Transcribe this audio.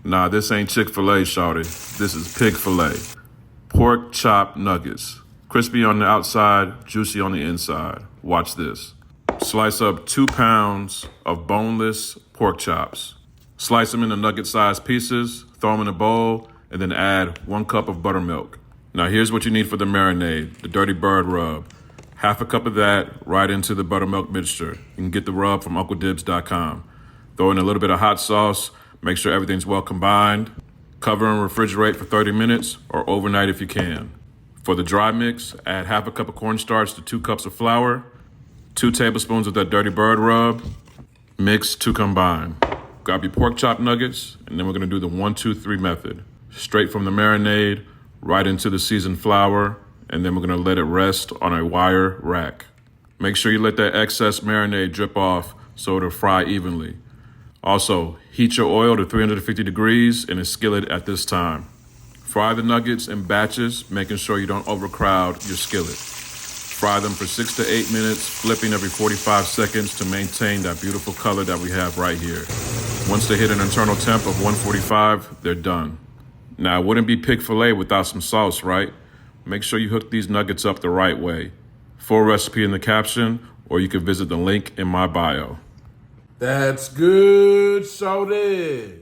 Nah, this ain't Chick-Fil-A, shawty. This is pig-filet. Pork chop nuggets. Crispy on the outside, juicy on the inside. Watch this. Slice up 2 pounds of boneless pork chops. Slice them into nugget-sized pieces, throw them in a bowl, and then add 1 cup of buttermilk. Now here's what you need for the marinade, the dirty bird rub. 1/2 cup of that right into the buttermilk mixture. You can get the rub from UncleDibs.com. Throw in a little bit of hot sauce, make sure everything's well combined. Cover and refrigerate for 30 minutes or overnight if you can. For the dry mix, add 1/2 cup of cornstarch to 2 cups of flour, 2 tablespoons of that dirty bird rub, mix to combine. Grab your pork chop nuggets, and then we're gonna do the 1, 2, 3 method. Straight from the marinade, right into the seasoned flour, and then we're gonna let it rest on a wire rack. Make sure you let that excess marinade drip off so it'll fry evenly. Also, heat your oil to 350 degrees in a skillet at this time. Fry the nuggets in batches, making sure you don't overcrowd your skillet. Fry them for 6 to 8 minutes, flipping every 45 seconds to maintain that beautiful color that we have right here. Once they hit an internal temp of 145, they're done. Now, it wouldn't be pig-filet without some sauce, right? Make sure you hook these nuggets up the right way. Full recipe in the caption, or you can visit the link in my bio. That's good, shorty.